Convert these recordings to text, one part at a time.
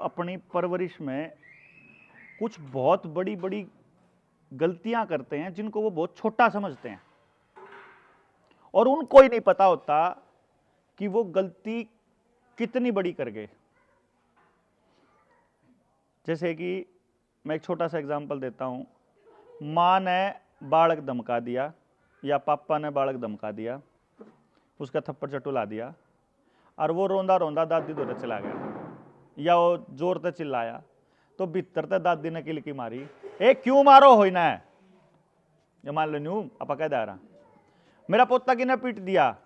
अपनी परवरिश में कुछ बहुत बड़ी बड़ी गलतियां करते हैं जिनको वो बहुत छोटा समझते हैं, और उनको ही नहीं पता होता कि वो गलती कितनी बड़ी कर गए। जैसे कि मैं एक छोटा सा एग्जांपल देता हूं, मां ने बालक धमका दिया या पापा ने बालक धमका दिया, उसका थप्पड़ चटुला दिया, और वो रोंदा रोंदा दादी दौरे चला गया, या वो जोर से चिल्लाया तो भीतर से दादी ने किलकी मारी, ए क्यों मारो हो ना है, ये मान लो न्यू अपा कह दे रहा मेरा पोता किने पीट दिया।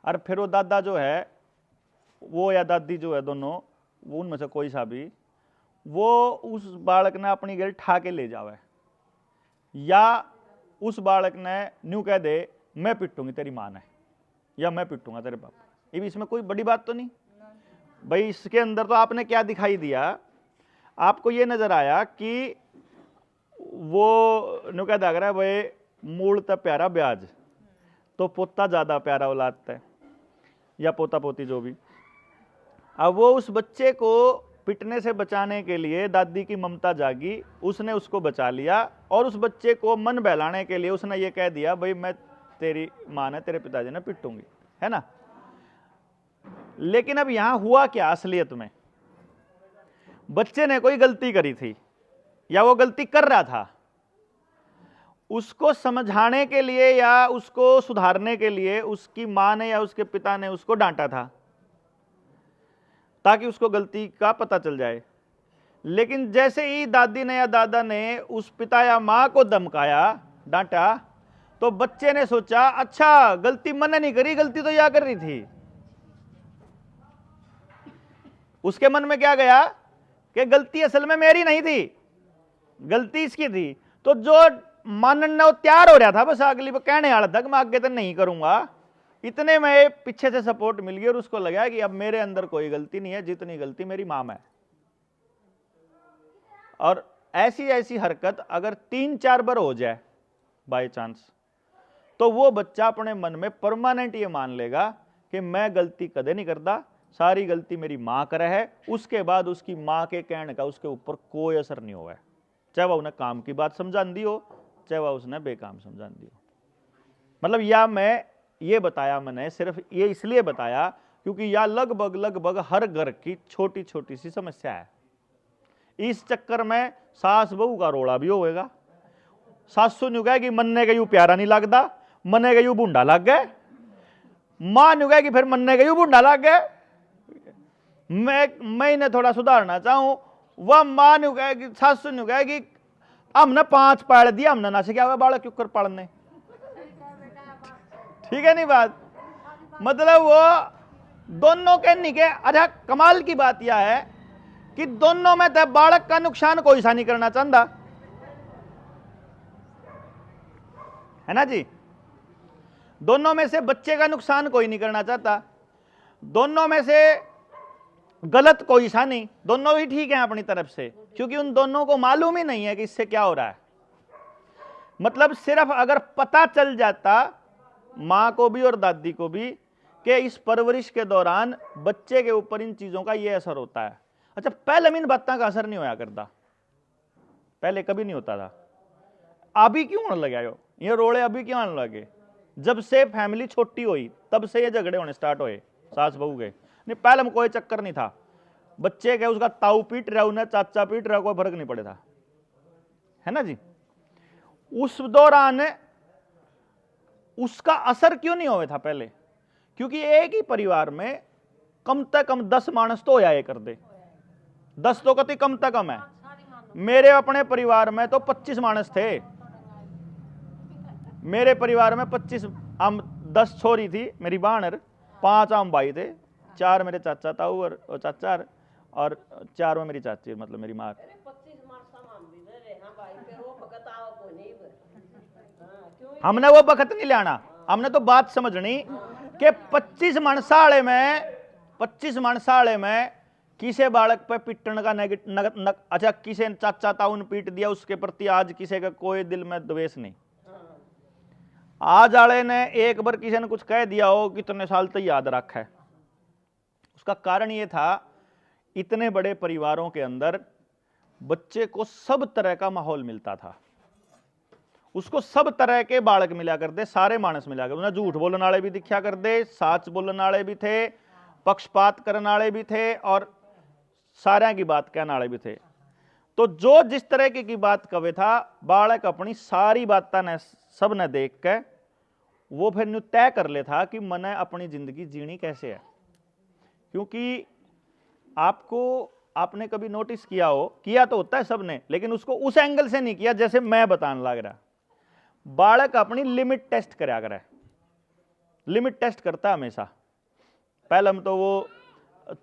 और फिर वो दादा जो है वो या दादी जो है दोनों, वो उनमें से कोई सा भी, वो उस बालक ने अपनी गेल ठा के ले जावे, या उस बालक ने न्यू कह दे मैं पिटूंगी तेरी मां ने, या मैं पिटूंगा तेरे बाप। ये इसमें कोई बड़ी बात तो नहीं भाई। इसके अंदर तो आपने क्या दिखाई दिया, आपको ये नजर आया कि वो न्यू कह दाग रहा है भाई मूल तो प्यारा ब्याज, तो पोता ज्यादा प्यारा औलाद है या पोता पोती जो भी। अब वो उस बच्चे को पिटने से बचाने के लिए दादी की ममता जागी, उसने उसको बचा लिया, और उस बच्चे को मन बहलाने के लिए उसने ये कह दिया भाई मैं तेरी मां ने तेरे पिताजी ने पिटूंगी, है ना। लेकिन अब यहां हुआ क्या असलियत में, बच्चे ने कोई गलती करी थी या वो गलती कर रहा था, उसको समझाने के लिए या उसको सुधारने के लिए उसकी मां ने या उसके पिता ने उसको डांटा था ताकि उसको गलती का पता चल जाए। लेकिन जैसे ही दादी ने या दादा ने उस पिता या मां को धमकाया, डांटा, तो बच्चे ने सोचा अच्छा गलती मैंने नहीं करी, गलती तो यह कर रही थी। उसके मन में क्या गया कि गलती असल में मेरी नहीं थी, गलती इसकी थी। तो जो मानने वो तैयार हो रहा था, बस अगली वो कहने वाला था कि मैं आगे तो नहीं करूंगा, इतने में पीछे से सपोर्ट मिल गई और उसको लगा कि अब मेरे अंदर कोई गलती नहीं है, जितनी गलती मेरी मां में है। और ऐसी ऐसी हरकत अगर 3-4 बार हो जाए बाय चांस, तो वो बच्चा अपने मन में परमानेंट ये मान लेगा कि मैं गलती कदे नहीं करता, सारी गलती मेरी मां करे है। उसके बाद उसकी मां के कहने का उसके ऊपर कोई असर नहीं हुआ है, चाहे वह उन्हें काम की बात समझा दी हो, चाहे वह उसने बेकाम समझा दी हो। मतलब या मैं ये बताया, मैंने सिर्फ ये इसलिए बताया क्योंकि यह लगभग लगभग हर घर की छोटी छोटी सी समस्या है। इस चक्कर में सास बहू का रोड़ा भी होगा। सासू न्यू कहेगी मन्ने का यू प्यारा नहीं लगता, मन्ने का यू बूढ़ा लग गए, मां न्यू कहेगी फिर मन्ने का यू बूढ़ा लग गए। मैं इन्हें थोड़ा सुधारना चाहूं, वह मां न्यू कहेगी, सासू न्यू कहेगी हमने 5 पाल दिया, हमने ना से क्या हुआ बालक क्यों कर पढ़ने। ठीक है नहीं बात, मतलब वो दोनों के निके। अच्छा कमाल की बात यह है कि दोनों में तो बालक का नुकसान कोई सा नहीं करना चाहता, है ना जी। दोनों में से बच्चे का नुकसान कोई नहीं करना चाहता, दोनों में से गलत कोई सा नहीं, दोनों ही ठीक हैं अपनी तरफ से, क्योंकि उन दोनों को मालूम ही नहीं है कि इससे क्या हो रहा है। मतलब सिर्फ अगर पता चल जाता मां को भी और दादी को भी कि इस परवरिश के दौरान बच्चे के ऊपर इन चीजों का ये असर होता है। अच्छा पहले इन बातों का असर नहीं होया करता, पहले कभी नहीं होता था, अभी क्यों होने लगा ये रोड़े, अभी क्यों आने लगे? जब से फैमिली छोटी हुई तब से ये झगड़े होने स्टार्ट हुए सास बहू के। नहीं पहले में कोई चक्कर नहीं था, बच्चे के उसका ताऊ पीट रहा, उन्हें चाचा पीट रहा, कोई फर्क नहीं पड़े था, है ना जी। उस दौरान उसका असर क्यों नहीं हुआ था पहले? क्योंकि एक ही परिवार में कम से कम 10 मानस तो होया कर दे, 10 तो कति कम से कम है। मेरे अपने परिवार में तो 25 मानस थे, मेरे परिवार में 25 हम 10 छोरी थी मेरी बहन, 5 आम भाई थे, 4 मेरे चाचा ताऊ और चाचा, और 4 में मेरी चाची मतलब मेरी माँ। हमने वो बखत नहीं लाना, हमने तो बात समझनी कि 25 मनसाले में किसे बालक पे पिटने का अच्छा किसे चाचा ताऊ पीट दिया उसके प्रति आज किसी का कोई दिल में द्वेष नहीं। आज वाले ने एक बार किसी ने कुछ कह दिया हो कितने साल तक याद रखा है। उसका कारण ये था इतने बड़े परिवारों के अंदर बच्चे को सब तरह का माहौल मिलता था, उसको सब तरह के बालक मिला करते, सारे मानस मिला कर, उन्हें झूठ बोलने वाले भी दिखा कर दे, साच बोलने वाले भी थे, पक्षपात करने वाले भी थे और सारे की बात कहने वाले भी थे। तो जो जिस तरह की बात कवे था, बालक अपनी सारी बातें ने सब ने देख के वो फिर न्यू तय कर ले था कि मैंने अपनी जिंदगी जीनी कैसे है। क्योंकि आपने कभी नोटिस किया हो, किया तो होता है सबने, लेकिन उसको उस एंगल से नहीं किया जैसे मैं बताने लग रहा। बालक अपनी लिमिट टेस्ट करा करे, लिमिट टेस्ट करता है हमेशा। पहले तो वो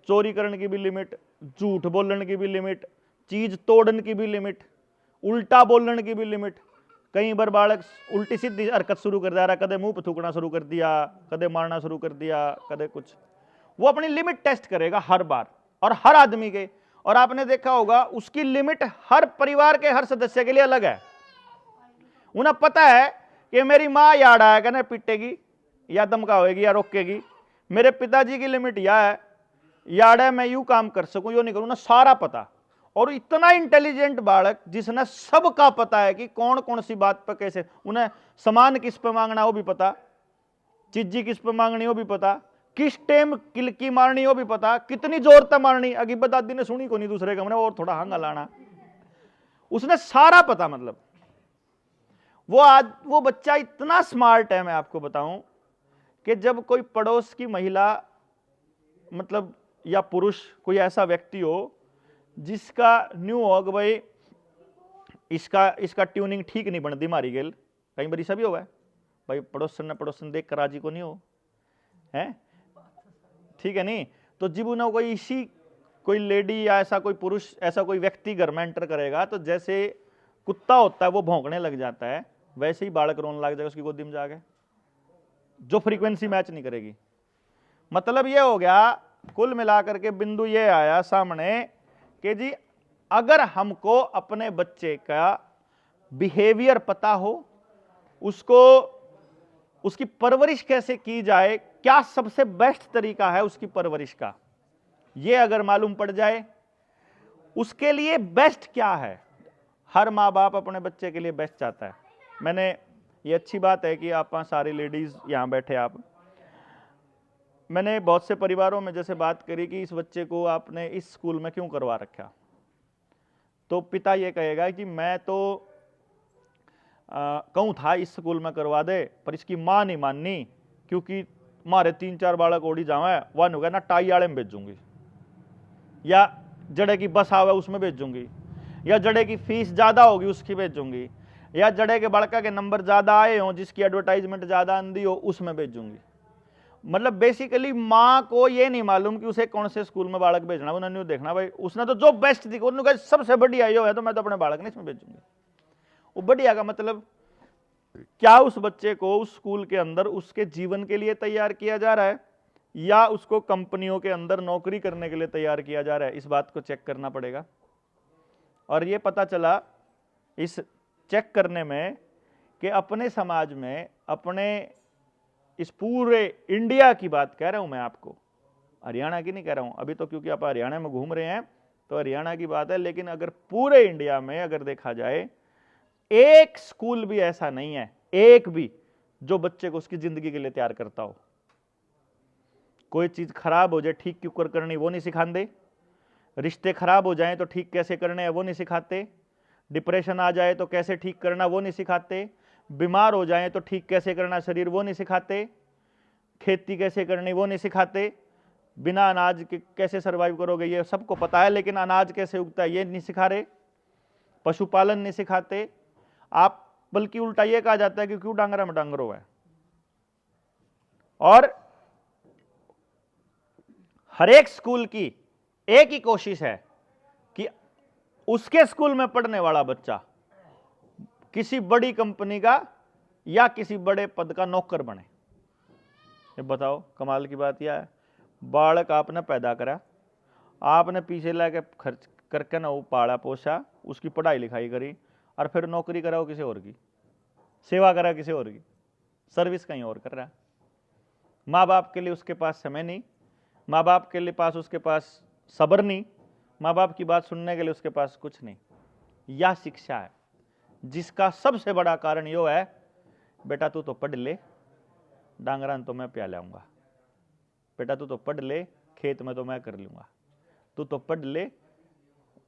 चोरी करने की भी लिमिट, झूठ बोलने की भी लिमिट, चीज तोड़ने की भी लिमिट, उल्टा बोलने की भी लिमिट। कई बार बालक उल्टी सीधी हरकत शुरू कर रहा, कदे मुंह पे थूकना शुरू कर दिया, कदे मारना शुरू कर दिया, कदे कुछ। वो अपनी लिमिट टेस्ट करेगा हर बार और हर आदमी के। और आपने देखा होगा उसकी लिमिट हर परिवार के हर सदस्य के लिए अलग है। उन्हें पता है कि मेरी माँ याद आएगा ना पीटेगी या धमकावेगी या रोकेगी, मेरे पिताजी की लिमिट यह है, याद है मैं यूं काम कर सकूं, यो नहीं करूं ना, सारा पता। और इतना इंटेलिजेंट बालक जिसने सबका पता है कि कौन कौन सी बात पर कैसे, उन्हें सामान किस पे मांगना वो भी पता, चीजी किस पे मांगनी वो भी पता, किस टाइम किलकी मारनी वो भी पता, कितनी जोर तक मारनी, अगी दादी ने सुनी को नहीं दूसरे कमरे और थोड़ा हंगा लाना, उसने सारा पता। मतलब वो बच्चा इतना स्मार्ट है, मैं आपको बताऊं कि जब कोई पड़ोस की महिला मतलब या पुरुष कोई ऐसा व्यक्ति हो जिसका न्यू हो कि भाई इसका ट्यूनिंग ठीक नहीं बनती मारी गेल, कई बार ऐसा भी हुआ है भाई, पड़ोसन देख कर राजी को नहीं हो है, ठीक है नहीं। तो जब उन्हें कोई लेडी या ऐसा कोई पुरुष, ऐसा कोई व्यक्ति घर में एंटर करेगा तो जैसे कुत्ता होता है वो भौंकने लग जाता है, वैसे ही बालक रोने लग जाएगा उसकी गोदी में जाके, जो फ्रीक्वेंसी मैच नहीं करेगी। मतलब ये हो गया, कुल मिलाकर के बिंदु ये आया सामने कि जी अगर हमको अपने बच्चे का बिहेवियर पता हो, उसकी परवरिश कैसे की जाए, क्या सबसे बेस्ट तरीका है उसकी परवरिश का, ये अगर मालूम पड़ जाए, उसके लिए बेस्ट क्या है। हर माँ बाप अपने बच्चे के लिए बेस्ट चाहता है। ये अच्छी बात है कि आप सारी लेडीज यहां बैठे, मैंने बहुत से परिवारों में जैसे बात करी कि इस बच्चे को आपने इस स्कूल में क्यों करवा रखा, तो पिता ये कहेगा कि मैं तो कहूँ था इस स्कूल में करवा दे, पर इसकी माँ नहीं माननी, क्योंकि मारे 3-4 बालक ओढ़ी जावे, वन हो गया ना टाई आड़े में भेजूंगी, या जड़े की बस आवे उसमें भेजूंगी, या जड़े की फीस ज्यादा होगी उसकी भेजूंगी, या जड़े के बड़का के नंबर ज्यादा आए हों जिसकी एडवर्टाइजमेंट ज्यादा आंदी हो उसमें भेजूंगी। मतलब बेसिकली माँ को ये नहीं मालूम कि उसे कौन से स्कूल में बालक भेजना, उन्होंने देखना भाई उसने तो जो बेस्ट दिखा, उन्होंने कहा सबसे बढ़िया यो है तो मैं तो अपने बालक नहीं इसमें भेजूंगी। वो बढ़िया का मतलब क्या उस बच्चे को उस स्कूल के अंदर उसके जीवन के लिए तैयार किया जा रहा है या उसको कंपनियों के अंदर नौकरी करने के लिए तैयार किया जा रहा है, इस बात को चेक करना पड़ेगा। और ये पता चला इस चेक करने में कि अपने समाज में, अपने इस पूरे इंडिया की बात कह रहा हूं मैं आपको, हरियाणा की नहीं कह रहा हूं अभी तो, क्योंकि आप हरियाणा में घूम रहे हैं तो हरियाणा की बात है, लेकिन अगर पूरे इंडिया में अगर देखा जाए, एक स्कूल भी ऐसा नहीं है, एक भी, जो बच्चे को उसकी जिंदगी के लिए तैयार करता हो। कोई चीज खराब हो जाए ठीक क्यों करनी वो नहीं सिखाते, रिश्ते खराब हो जाएं तो ठीक कैसे करने हैं वो नहीं सिखाते, डिप्रेशन आ जाए तो कैसे ठीक करना वो नहीं सिखाते, बीमार हो जाएं तो ठीक कैसे करना शरीर वो नहीं सिखाते, खेती कैसे करनी वो नहीं सिखाते, बिना अनाज के कैसे सरवाइव करोगे ये सबको पता है, लेकिन अनाज कैसे उगता है ये नहीं सिखा रहे, पशुपालन नहीं सिखाते। आप बल्कि उल्टा ये कहा जाता है कि क्यों डांगरा में डांगरो है। और हर एक स्कूल की एक ही कोशिश है कि उसके स्कूल में पढ़ने वाला बच्चा किसी बड़ी कंपनी का या किसी बड़े पद का नौकर बने। ये बताओ कमाल की बात यह है, बालक आपने पैदा करा, आपने पीछे लाके खर्च करके ना वो पाला पोसा, उसकी पढ़ाई लिखाई करी, और फिर नौकरी कराओ किसी और की, सेवा करा किसी और की, सर्विस कहीं और कर रहा है। माँ बाप के लिए उसके पास समय नहीं, माँ बाप के लिए पास उसके पास सब्र नहीं, माँ बाप की बात सुनने के लिए उसके पास कुछ नहीं। यह शिक्षा है जिसका सबसे बड़ा कारण यो है, बेटा तू तो पढ़ ले, डांगरान तो मैं प्याल आऊंगा, बेटा तू तो पढ़ ले, खेत में तो मैं कर लूंगा, तू तो पढ़ ले,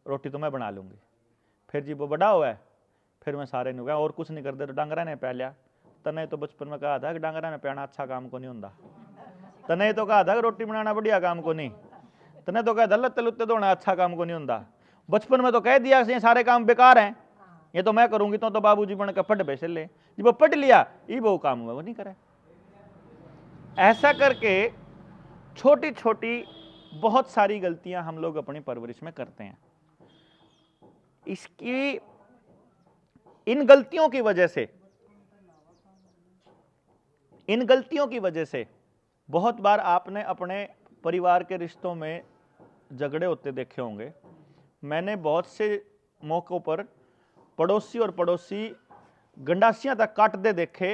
रोटी तो मैं बना लूंगी। फिर जी वो बड़ा हुआ है, फिर मैं सारे नहीं और कुछ नहीं करते तो डांगरा ने प्या लिया। तने तो बचपन में कहा था कि डांगरा ने प्याना अच्छा काम को नहीं होता, तने तो कहा था कि रोटी बनाना बढ़िया काम को नहीं, तने तो कहा था लत्ते लुत्ते धोना अच्छा काम को नहीं होता। बचपन में तो कह दिया ये सारे काम बेकार हैं, ये तो मैं करूंगी, तो बाबूजी बन के पढ़ बैसे ले, जब वो पढ़ लिया ये वो काम हुआ वो नहीं करे। ऐसा करके छोटी छोटी बहुत सारी गलतियां हम लोग अपनी परवरिश में करते हैं। इसकी इन गलतियों की वजह से बहुत बार आपने अपने परिवार के रिश्तों में झगड़े होते देखे होंगे। मैंने बहुत से मौकों पर पड़ोसी और पड़ोसी गंडासियां तक काटते देखे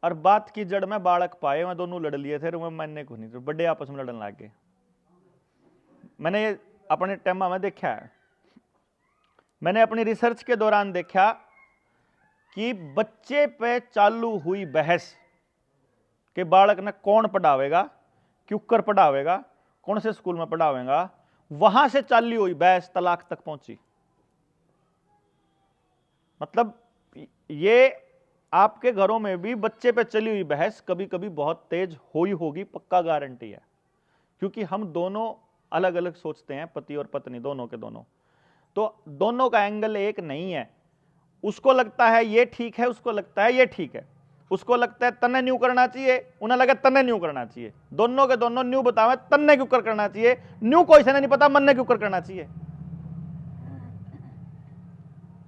और बात की जड़ में बालक पाए, मैं दोनों लड़ लिए थे, मैंने कुछ नहीं, तो बड़े आपस में लड़ने लग गए। मैंने ये अपने टेमा में देखा है। मैंने अपनी रिसर्च के दौरान देखा कि बच्चे पे चालू हुई बहस कि बालक ने कौन पढ़ावेगा, क्यों पढ़ावेगा, कौन से स्कूल में पढ़ावेगा, वहां से चालू हुई बहस तलाक तक पहुंची। मतलब ये आपके घरों में भी बच्चे पे चली हुई बहस कभी कभी बहुत तेज हुई होगी, पक्का गारंटी है, क्योंकि हम दोनों अलग अलग सोचते हैं, पति और पत्नी दोनों के दोनों, तो दोनों का एंगल एक नहीं है। उसको लगता है ये ठीक है, उसको लगता है ये ठीक है, उसको लगता है तन्ने न्यू करना चाहिए, उन्हें लगे तन्ने न्यू करना चाहिए, दोनों के दोनों न्यू बतावे तन्ने क्यों कर करना चाहिए, न्यू कोई से नहीं पता मन्ने क्यों कर करना चाहिए।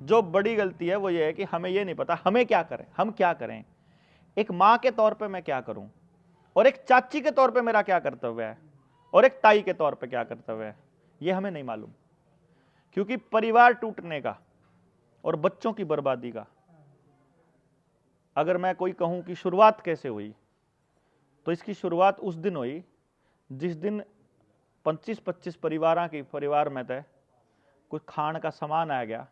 जो बड़ी गलती है वो ये है कि हमें ये नहीं पता हमें क्या करें, हम क्या करें, एक मां के तौर पे मैं क्या करूं, और एक चाची के तौर पे मेरा क्या कर्तव्य है, और एक ताई के तौर पे क्या कर्तव्य है, ये हमें नहीं मालूम। क्योंकि परिवार टूटने का और बच्चों की बर्बादी का अगर मैं कोई कहूं कि शुरुआत कैसे हुई, तो इसकी शुरुआत उस दिन हुई जिस दिन 25-25 परिवार में थे कुछ खान का सामान आ गया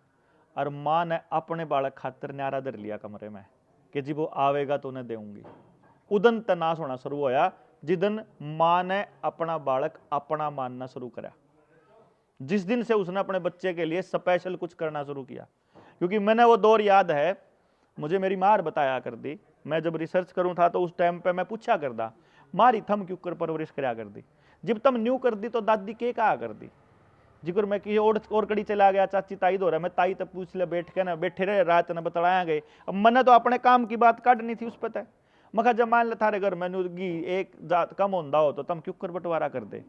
और मां ने अपने बालक खातिर न्यारा धर लिया कमरे में कि जी वो आवेगा तो उन्हें देऊंगी। उदन तनाश होना शुरू होया जिदन मां ने अपना बालक अपना मानना शुरू करा, जिस दिन से उसने अपने बच्चे के लिए स्पेशल कुछ करना शुरू किया। क्योंकि मैंने वो दौर याद है, मुझे मेरी मार बताया कर दी, मैं जब रिसर्च करूं था तो उस टाइम पे मैं पूछा करता, मारी थम क्यों कर परवरिश कराया कर दी, जब तम न्यू कर दी तो दादी के कहा कर दी, जिक्र मैं कि और कड़ी चला गया, चाची ताई दो रहा, मैं ताई तक पूछ ले बैठ के ना, बैठे रहे रात ने बतलाया गए। अब मैंने तो अपने काम की बात काटनी थी उस पर तय, मखा जब मान ले थारे घर मैंने घी एक जात कम होंदा हो तो तम क्यों कर बंटवारा कर दे,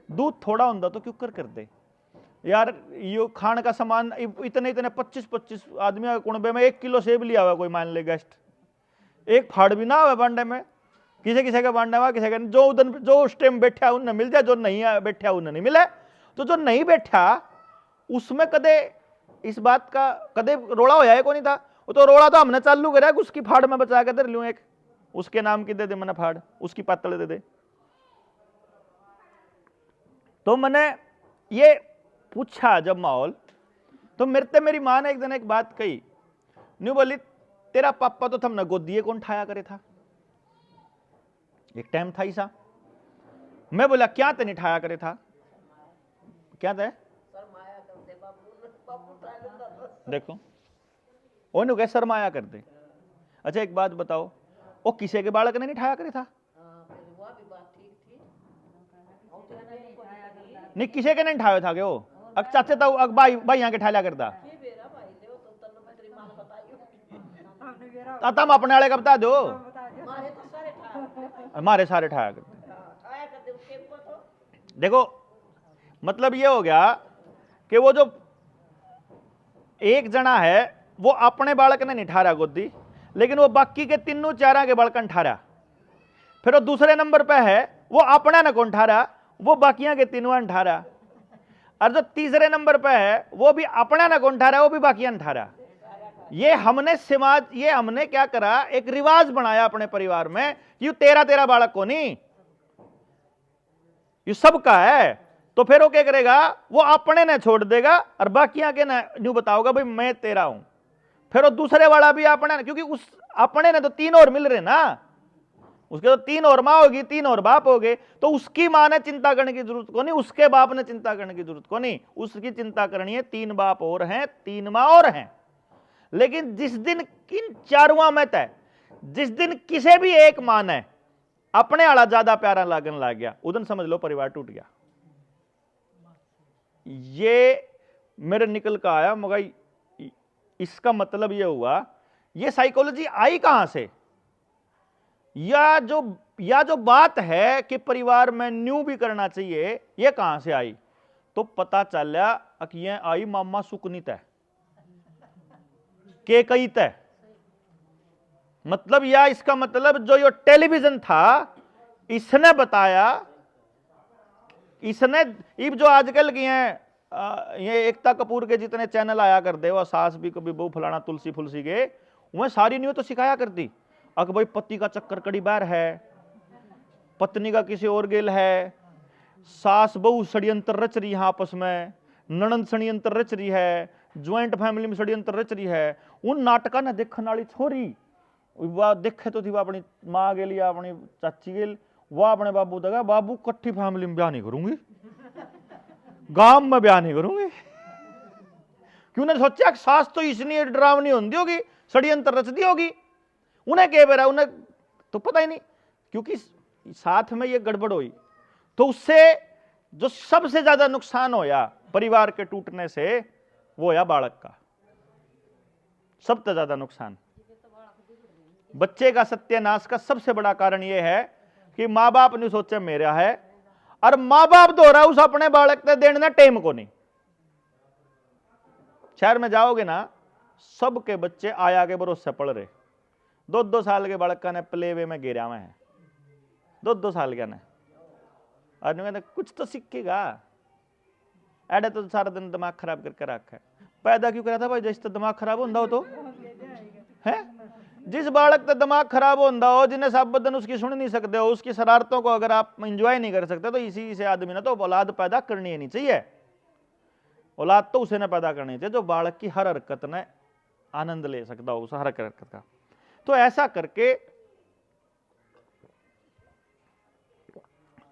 दूध थोड़ा होंदा तो क्यों कर दे यार, यो खान का सामान इतने 25-25 आदमी के कुंबे में 1 किलो सेब लिया हुआ कोई मान ले गेस्ट, एक फाड़ भी ना हुआ बांडे में, किसी के बांडे में किसी के जो उस टाइम बैठा उन्हें मिल जाए, जो नहीं बैठा उन्हें नहीं मिले। तो जो नहीं बैठा उसमें कदे इस बात का कदे रोड़ा होया है को नहीं था, वो तो रोड़ा तो हमने चालू करा उसकी फाड़ में बचा के दे लूं, एक उसके नाम की दे दे मैंने फाड़, उसकी पातल दे दे। तो मैंने ये पूछा जब माहौल, तो मेरी मां ने एक दिन एक बात कही, न्यू बोली तेरा पापा तो तुमने गोदिए कौन ठाया करे था, एक टाइम था ऐसा। मैं बोला क्या ते नहीं ठाया करे था, क्या था, देखो ओनू कह शर्माया कर दे। अच्छा एक बात बताओ, वो किसी के बालक ने नहीं ठाया करे था, नहीं किसी के नहीं ठाया था के वो, अग चाचे तो अग भाई यहाँ के ठाया करता, तम अपने वाले का बता दो, हमारे सारे ठाया करते। देखो मतलब ये हो गया कि वो जो एक जना है वो अपने बालक ने नहीं ठारा गोदी, लेकिन वो बाकी के तीनों चारा के बालकन ठारा। फिर वो दूसरे नंबर पे है वो अपना ने कौन ठारा, वो बाकियां के तीनों ने ठारा। और जो तीसरे नंबर पे है वो भी अपना ने कौन ठारा, वो भी बाकियां ने ठारा। ये हमने क्या करा, एक रिवाज बनाया अपने परिवार में, कि तेरा बालक को नहीं, ये सबका है, तो फिर वो क्या करेगा, वो अपने ने छोड़ देगा और बाकियां के ना न्यू बताओगा भाई मैं तेरा हूं। फिर वो दूसरे वाला भी अपने, क्योंकि उस अपने ने तो 3 और मिल रहे ना, उसके तो 3 और माँ होगी, 3 और बाप हो गए, तो उसकी माँ ने चिंता करने की जरूरत को नहीं, उसके बाप ने चिंता करने की जरूरत को नहीं, उसकी चिंता करनी है 3 बाप और हैं, 3 माँ और हैं। लेकिन जिस दिन इन चारों में तय, जिस दिन किसी भी एक माँ ने अपने आला ज्यादा प्यारा लागन लग गया, उदन समझ लो परिवार टूट गया। ये मेरे निकल का आया, मगर इसका मतलब ये हुआ, ये साइकोलॉजी आई कहां से, या जो बात है कि परिवार में न्यू भी करना चाहिए, ये कहां से आई, तो पता चला कि ये आई मामा सुकनित है के कई तय। मतलब या इसका मतलब जो ये टेलीविजन था इसने बताया, इसने जो आजकल की हैं ये एकता कपूर के जितने चैनल आया करते, वो सास भी कभी बहु फलाना तुलसी फुलसी के, वह सारी न्यू तो सिखाया करती अक भाई पति का चक्कर कड़ी बार है, पत्नी का किसी और गेल है, सास बहु षड्यंत्र रच रही है आपस में, ननंद षड्यंत्र रच रही है, ज्वाइंट फैमिली में षड्यंत्र रच रही है। उन नाटका ने देखने वाली छोरी वह देखे तो थी, वह अपनी माँ गेल या अपनी चाची गेल, वह अपने बाबू दगा बाबू कट्ठी फैमिली में ब्याह नहीं करूंगी, गांव में ब्याह नहीं करूंगी। क्यों ने सोचा कि सास तो इसलिए डरावनी होती होगी, षड्यंत्र रचती होगी, उन्हें कह बेरा, उन्हें तो पता ही नहीं, क्योंकि साथ में ये गड़बड़ हुई। तो उससे जो सबसे ज्यादा नुकसान होया परिवार के टूटने से, वो होया बालक का सबसे ज्यादा नुकसान। बच्चे का सत्यानाश का सबसे बड़ा कारण यह है कि मां बाप ने सोचा मेरा है, और मां बाप दोहरा उस अपने बालक ने देने टेम को नहीं। शहर में जाओगे ना, सबके बच्चे आया के भरोसे पढ़ रहे, 2-2 साल के बालक ने प्ले वे में गिरा हुआ है, 2-2 साल के ने, और कहते कुछ तो सीखेगा, एडे तो सारा दिन दिमाग खराब करके रखा है। पैदा क्यों करा था भाई, जैसे दिमाग खराब होता हो तो है, जिस बालक का दिमाग खराब होता हो, जिन्हें सब बदन उसकी सुन नहीं सकते हो, उसकी शरारतों को अगर आप एंजॉय नहीं कर सकते, तो इसी से आदमी ने तो औलाद पैदा करनी ही नहीं चाहिए। औलाद तो उसे ने पैदा करनी चाहिए जो बालक की हर हरकत ने आनंद ले सकता हो, उस हर हरकत का। तो ऐसा करके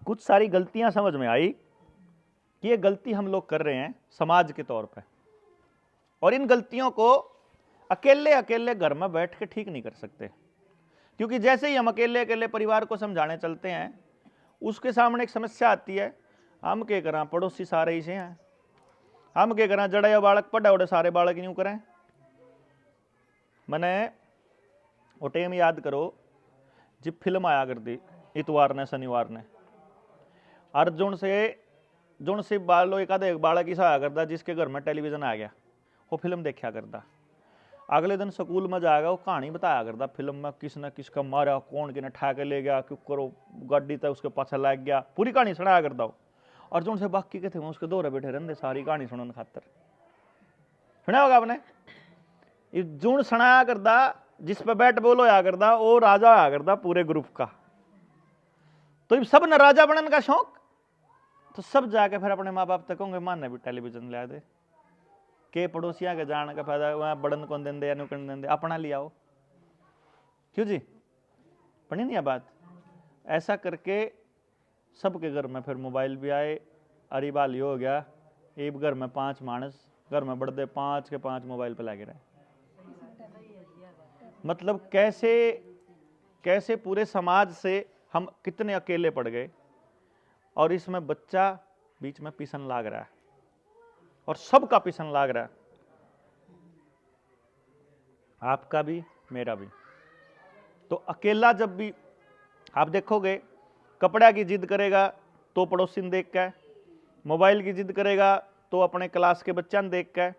कुछ सारी गलतियां समझ में आई कि ये गलती हम लोग कर रहे हैं समाज के तौर पे, और इन गलतियों को अकेले अकेले घर में बैठ के ठीक नहीं कर सकते, क्योंकि जैसे ही हम अकेले अकेले परिवार को समझाने चलते हैं, उसके सामने एक समस्या आती है, हम क्या करें, पड़ोसी सारे ही से हैं, हम क्या करें, जड़ा या बालक पढ़ा उड़े सारे बालक यूं करें। मैंने वो टाइम याद करो जब फिल्म आया करती इतवार ने शनिवार ने, अर्जुन से बालो एक बालक ऐसा आया करता जिसके घर में टेलीविजन आ गया, वो फिल्म देखा करता, अगले दिन स्कूल में जाएगा, वो कहानी बताया करता फिल्म में किसने किसका मारा, कौन किने ठा के ले गया, क्यों करो गाड़ी तक उसके पाछे लग गया, पूरी कहानी सुनाया करता हो। अर्जुन से बाकी के थे उसके दौरे बैठे रहते सारी कहानी सुनने खातर। सुना होगा आपने, जुन सुनाया करता जिस पे बैट बॉल होया करता, वो राजा आया करता पूरे ग्रुप का। तो सब न राजा बनने का शौक, तो सब जाके फिर अपने माँ बाप तक होंगे मान भी टेलीविजन लिया दे, के पड़ोसिया के जाने का फायदा, वहां बड़न कौन देंदे या नुकन देंदे, अपना लिया हो, क्यों जी, पढ़ी नहीं है बात। ऐसा करके सबके घर में फिर मोबाइल भी आए, अरे बाल हो गया, एक घर में 5 मानस, घर में बढ़ते 5 के 5 मोबाइल पे लगे रहे। मतलब कैसे कैसे पूरे समाज से हम कितने अकेले पड़ गए, और इसमें बच्चा बीच में पिसन लाग रहा है, और सबका पिसन लाग रहा है, आपका भी मेरा भी। तो अकेला जब भी आप देखोगे, कपड़ा की जिद करेगा तो पड़ोसी ने देख के, मोबाइल की जिद करेगा तो अपने क्लास के बच्चा ने देख के,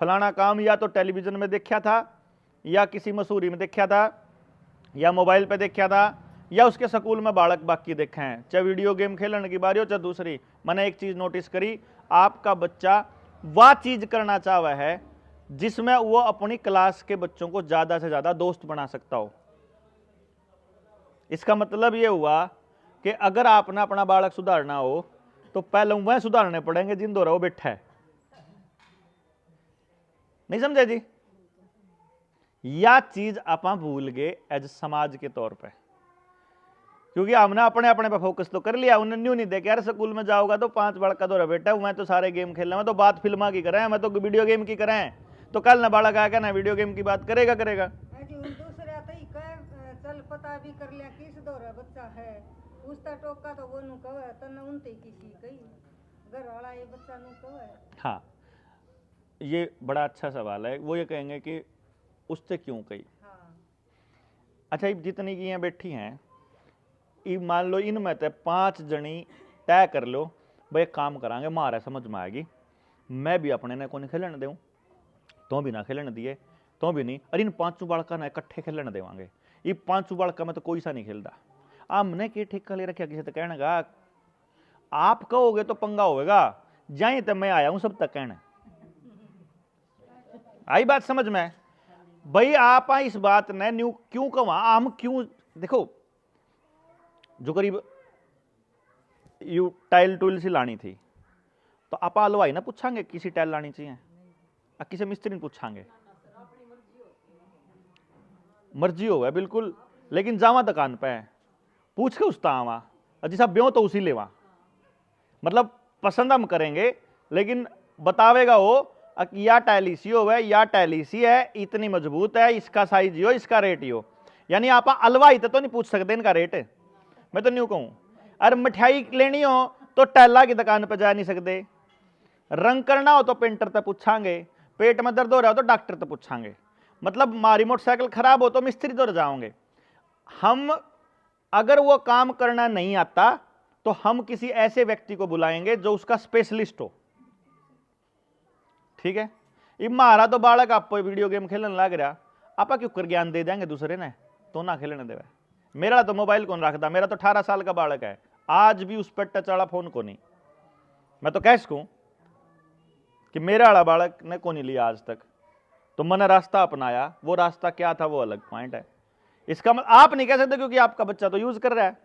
फलाना काम या तो टेलीविजन में देखा था, या किसी मसूरी में देखा था, या मोबाइल पे देखा था, या उसके स्कूल में बालक बाकी देखे हैं, चाहे वीडियो गेम खेलने की बारी हो चाहे दूसरी। मैंने एक चीज नोटिस करी, आपका बच्चा वह चीज करना चाहता है जिसमें वो अपनी क्लास के बच्चों को ज्यादा से ज्यादा दोस्त बना सकता हो। इसका मतलब ये हुआ कि अगर आपने अपना बालक सुधारना हो तो पहले वह सुधारने पड़ेंगे जिन दो वो बैठा है। नहीं समझे जी? या चीज आप भूल गए एज समाज के तौर पे, क्योंकि हमने अपने अपने पे फोकस तो कर लिया, उन्हें न्यू नहीं देखा यार स्कूल में जाओगा तो 5 बालक का दो बेटा मैं तो सारे गेम खेल रहा, मैं तो बात फिल्मा की करें, मैं तो वीडियो गेम की करें, तो कल ना बालक आएगा ना वीडियो गेम की बात करेगा चल पता भी कर लिया किस दौर बच्चा है, पूछता टोका तो वो नु कहे तने उनते किसी कही घर वाला ये बच्चा नु कहे। हाँ, ये बड़ा अच्छा सवाल है। वो ये कहेंगे कि उससे क्यों कही। हाँ। अच्छा, जितनी की यहाँ बैठी हैं, मान लो इनमें से 5 जनी तय कर लो भाई एक काम करांगे, मारे समझ में आएगी, मैं भी अपने ने को नहीं खेलन दूं, तो भी ना खेलन दिए तो भी नहीं, अरे इन 5 बालका ने इकट्ठे खेलन देवांगे। ये 5 बालका में तो कोई सा नहीं खेलता। हमने की ठेका ले रखा, किसी तक कहनेगा आप कहोगे तो पंगा होगा, जाए तो मैं आया हूं सब तक कहने। आई बात समझ में? भाई आप इस बात ने न्यू क्यों कहा, हम क्यों देखो, जो करीब यू टाइल टूल सी लानी थी तो आप हलवाई ना पूछांगे किसी टाइल लानी चाहिए, किसी मिस्त्री ने पूछांगे, मर्जी हो बिल्कुल, लेकिन जावा दुकान पे पूछ के उसता आवा जिसा ब्यों तो उसी लेवा, मतलब पसंद हम करेंगे लेकिन बतावेगा वो या टाइल इसी हो या टाइल इसी है, इतनी मजबूत है, इसका साइज हो, इसका रेट ही हो। यानी आप हलवाई तो नहीं पूछ सकते इनका रेट, मैं तो न्यू कहूं। अरे मिठाई लेनी हो तो टैला की दुकान पर जा नहीं सकते, रंग करना हो तो पेंटर तक पूछांगे, पेट में दर्द हो रहा हो तो डॉक्टर तक पूछांगे, मतलब मारी मोटरसाइकिल खराब हो तो मिस्त्री तो जाओगे। हम अगर वो काम करना नहीं आता तो हम किसी ऐसे व्यक्ति को बुलाएंगे जो उसका स्पेशलिस्ट हो। ठीक है, ये मारा तो बालक आप वीडियो गेम खेलने लग रहा, आप क्यों कर ज्ञान दे देंगे दूसरे ने, तो ना खेलने देवे। मेरा तो मोबाइल कौन रखता, मेरा तो 18 साल का बालक है, आज भी उस पर टच वाला फोन को नहीं। मैं तो कह सकूं कि मेरा वाला बालक ने को नहीं लिया आज तक, तो मैंने रास्ता अपनाया, वो रास्ता क्या था वो अलग पॉइंट है। इसका आप नहीं कह सकते क्योंकि आपका बच्चा तो यूज कर रहा है।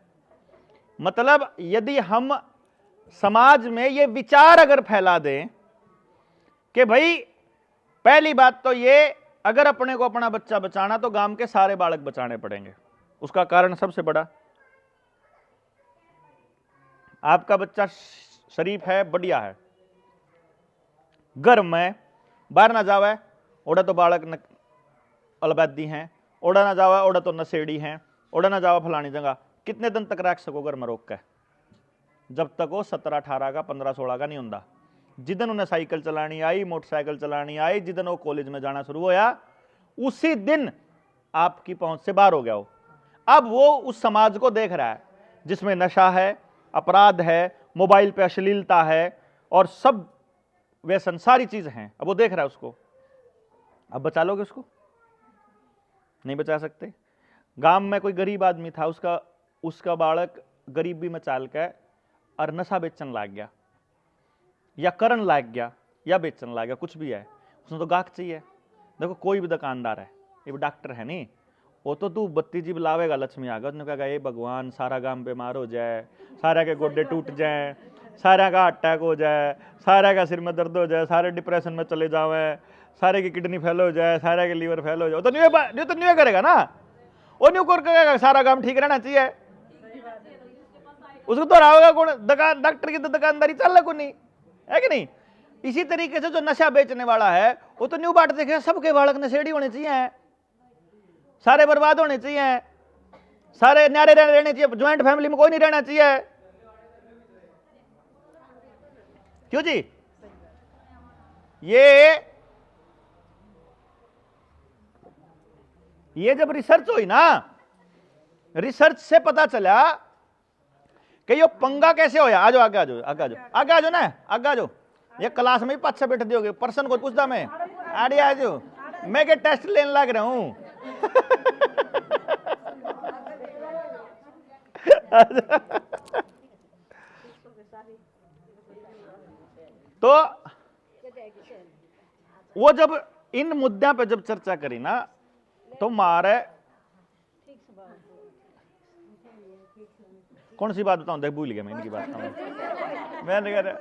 मतलब यदि हम समाज में ये विचार अगर फैला दें कि भाई पहली बात तो ये, अगर अपने को अपना बच्चा बचाना तो गांव के सारे बालक बचाने पड़ेंगे। उसका कारण सबसे बड़ा, आपका बच्चा शरीफ है, बढ़िया है, घर में बाहर ना जावे ओड़ा तो बालक न अलबैदी हैं, ओड़ा ना जावा ओड़ा तो नशेड़ी हैं, ओड़ा ना जावा फलानी जगह, कितने दिन तक रख सको घर में रोक के, जब तक वो 17 18 का 15 16 का नहीं होता। जिदन उन्हें साइकिल चलानी आई, मोटरसाइकिल चलानी आई, जिदन वो कॉलेज में जाना शुरू होया, उसी दिन आपकी पहुंच से बाहर हो गया हो। अब वो उस समाज को देख रहा है जिसमें नशा है, अपराध है, मोबाइल पे अश्लीलता है और सब व्यसन सारी चीज हैं, अब वो देख रहा है उसको। अब बचा लोगे उसको? नहीं बचा सकते। गांव में कोई गरीब आदमी था, उसका बालक गरीबी में चाल के और नशा बेचन लाग गया या करन लाग गया या बेचन लाग गया, कुछ भी है, उसने तो गाहक चाहिए। देखो कोई भी दुकानदार है, ये डॉक्टर है नहीं, वो तो तू बत्ती जी बुलावेगा लक्ष्मी आगे, उसने कहा ये भगवान सारा गांव बीमार हो जाए, सारा के गोड्डे टूट जाए, सारा का अटैक हो जाए, सारा का सिर में दर्द हो जाए, सारे डिप्रेशन में चले जावे, सारे की किडनी फेल हो जाए, सारे के लीवर फेल हो जाए, तो न्यू करेगा ना, वो न्यू करेगा, सारा काम ठीक रहना चाहिए। उसको तो रहा कौन, डॉक्टर की तो दुकानदारी चल को नहीं है कि नहीं। इसी तरीके से जो नशा बेचने वाला है वो तो न्यू बात देखे, सबके बालक नशेड़ी होने चाहिए, सारे बर्बाद होने चाहिए, सारे न्यारे रहने चाहिए, ज्वाइंट फैमिली में कोई नहीं रहना चाहिए। क्यों जी? ये जब रिसर्च हुई ना, रिसर्च से पता चला कि ये पंगा कैसे होया। आ जाओ आगे, आ जाओ आगे, आ जाओ आगे, आ जाओ ना आगे, आ जाओ। ये क्लास में भी पाछे बैठ दियोगे, पर्सन को पूछता मैं, आड़े आ जाओ, मैं के टेस्ट लेने लग रहा हूं। तो वो जब इन मुद्दों पे जब चर्चा करी ना, तो मारे कौन सी बात बताऊं, देख भूल गया मैं इनकी बात। मैंने कह रहा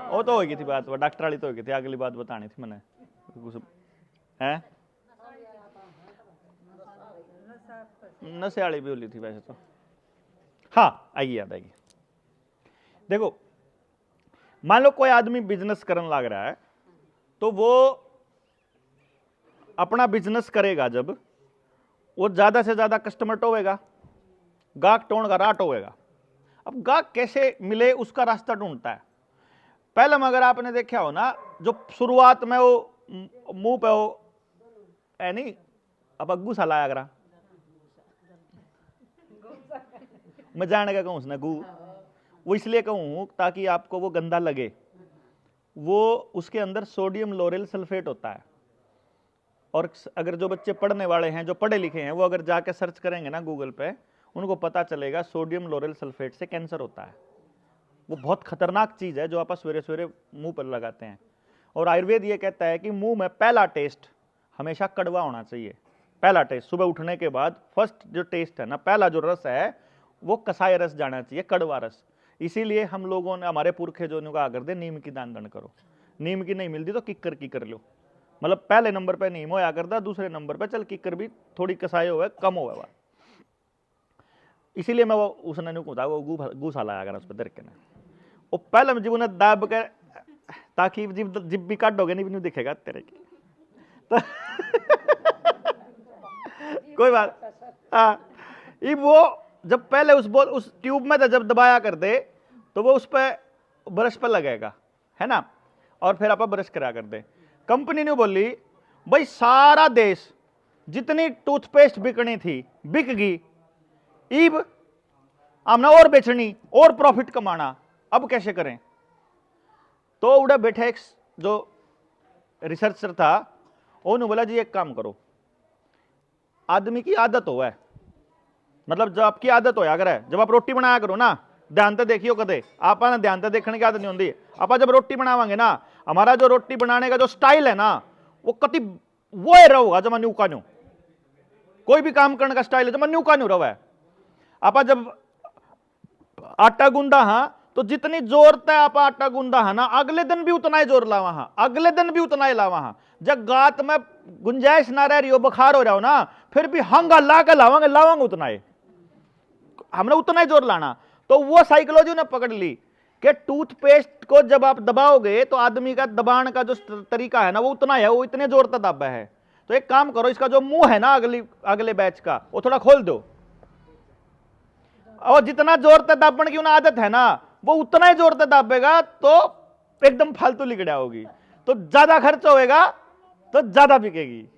वो तो होगी थी बात, वो डॉक्टर वाली तो होगी थी, अगली बात बतानी थी मैंने कुछ है। नशे वाली भी बोली थी वैसे तो। हाँ आइए, याद आएगी। देखो मान लो कोई आदमी बिजनेस करने लग रहा है, तो वो अपना बिजनेस करेगा जब, वो ज्यादा से ज्यादा कस्टमर टोवेगा, गाहक टोण का राट होगा। अब गाहक कैसे मिले उसका रास्ता ढूंढता है। पहले में अगर आपने देखा हो ना, जो शुरुआत में वो मुंह पे वो है नहीं, अब अग्गू सा लाया करा, मैं जाने का कहूं उसने गु, वो इसलिए कहूं ताकि आपको वो गंदा लगे। वो उसके अंदर सोडियम लोरेल सल्फेट होता है, और अगर जो बच्चे पढ़ने वाले हैं, जो पढ़े लिखे हैं, वो अगर जाके सर्च करेंगे ना गूगल पे, उनको पता चलेगा सोडियम लोरेल सल्फेट से कैंसर होता है। वो बहुत खतरनाक चीज है जो आप सवेरे सवेरे मुंह पर लगाते हैं। और आयुर्वेद ये कहता है कि मुंह में पहला टेस्ट हमेशा कड़वा होना चाहिए। पहला टेस्ट सुबह उठने के बाद फर्स्ट जो टेस्ट है ना, पहला जो रस है वो कसाय रस जाना चाहिए, कड़वा रस। इसीलिए हम लोगों ने, हमारे पुरखे जो कहा करते नीम की दान दंड करो, नीम की नहीं मिलती तो किक्कर की कर लो। मतलब पहले नंबर पे नीम होया करता, दूसरे नंबर पे चल किक्कर भी थोड़ी कसाई हो कम हो। इसीलिए मैं वो उसने नहीं कहा वो गूसा लाया कर उस पर दर के ना, वो पहले में जीवन दाब कर, ताकि जिब भी काटोगे नहीं दिखेगा तेरे की तो कोई बात। ये वो जब पहले उस ट्यूब में जब दबाया कर दे तो वो उस पर ब्रश पर लगेगा, है ना, और फिर आप ब्रश करा कर दे। कंपनी ने बोली भाई सारा देश जितनी टूथपेस्ट बिकनी थी बिक गई, ईब हमने और बेचनी और प्रॉफिट कमाना, अब कैसे करें। तो उड़ा बैठा एक जो रिसर्चर था, उन्होंने बोला जी एक काम करो, आदमी की आदत हो है, मतलब जब आपकी आदत होया करे, जब आप रोटी बनाया करो ना, ध्यान से देखियो कदे आप ना, ध्यान से देखने की आदत नहीं होती। आप जब रोटी बनावांगे ना, हमारा जो रोटी बनाने का जो स्टाइल है ना, वो कति वो रहोगा जब न्यू का न्यू, कोई भी काम करने का स्टाइल है जब न्यू का न्यू रहा है। आप जब आटा गूंदा हाँ, तो जितनी जोर तय आप आटा गूंदा है ना, अगले दिन भी उतना ही जोर लावा हाँ, अगले दिन भी उतना ही लावा हाँ। जब गात में गुंजाइश ना रह रही हो, बुखार हो रहा हो ना, फिर भी हंगा ला के लावांगे उतना ही, हमने उतना ही जोर लाना। तो वो साइकोलॉजी ने पकड़ ली कि टूथपेस्ट को जब आप दबाओगे तो आदमी का दबाने का जो तरीका है ना वो उतना है, वो इतने जोर तक दबा है। तो एक काम करो, इसका जो मुंह है ना अगले बैच का, वो थोड़ा खोल दो, और जितना जोर तक दाबने की उन्हें आदत है ना, वो उतना ही जोर तक दाबेगा तो एकदम फालतू लिगड़ा होगी, तो ज्यादा खर्च होएगा तो ज्यादा बिकेगी।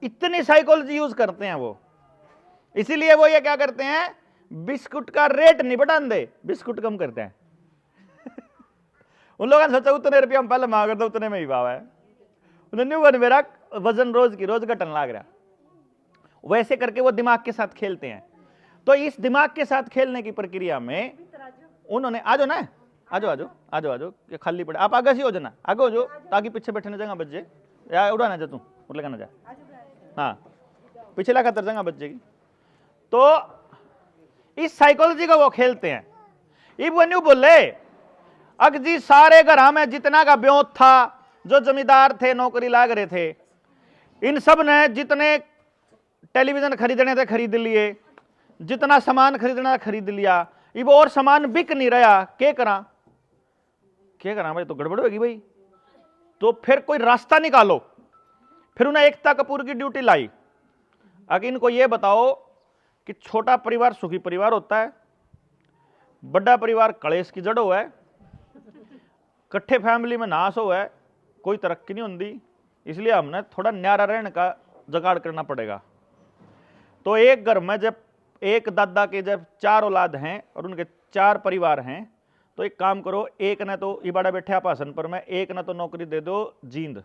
इतनी साइकोलॉजी यूज करते हैं वो। इसीलिए वो ये क्या करते हैं, बिस्कुट का रेट नहीं बढ़ान दे, बिस्कुट कम करते हैं उन लोगों ने सोचा उतने रुपये हम पहले मांग करते उतने में ही भाव है, उन्होंने मेरा वजन रोज घटन लग रहा। वैसे करके वो दिमाग के साथ खेलते हैं। तो इस दिमाग के साथ खेलने की प्रक्रिया में उन्होंने, आ जाओ ना, आ जाओ ये खाली पड़े, आप आगे से हो जाना, आगे हो जाओ ताकि पीछे बैठने जगह बच जाए, या उड़ाना जा तू उड़ लगाना जा, हाँ पीछे लगा कर जगह बच जाएगी। तो इस साइकोलॉजी का वो खेलते हैं। ये वो बोले अग जी सारे घर में जितना का ब्योत था, जो जमींदार थे नौकरी लाग रहे थे, इन सब ने जितने टेलीविजन खरीदने थे खरीद लिए, जितना सामान खरीदना खरीद लिया, ये और सामान बिक नहीं रहा, क्या करा भाई, तो गड़बड़ होगी भाई। तो फिर कोई रास्ता निकालो। फिर उन्हें एकता कपूर की ड्यूटी लाई, अगर इनको ये बताओ कि छोटा परिवार सुखी परिवार होता है, बड़ा परिवार कलेश की जड़ हो है, कट्ठे फैमिली में नाश हो है, कोई तरक्की नहीं होती, इसलिए हमने थोड़ा न्यारा रहने का जुगाड़ करना पड़ेगा। तो एक घर में जब एक दादा के जब 4 औलाद हैं और उनके 4 परिवार हैं, तो एक काम करो, एक ने तो ये बड़ा बैठे आप आसन पर में, एक ने तो नौकरी दे दो जींद,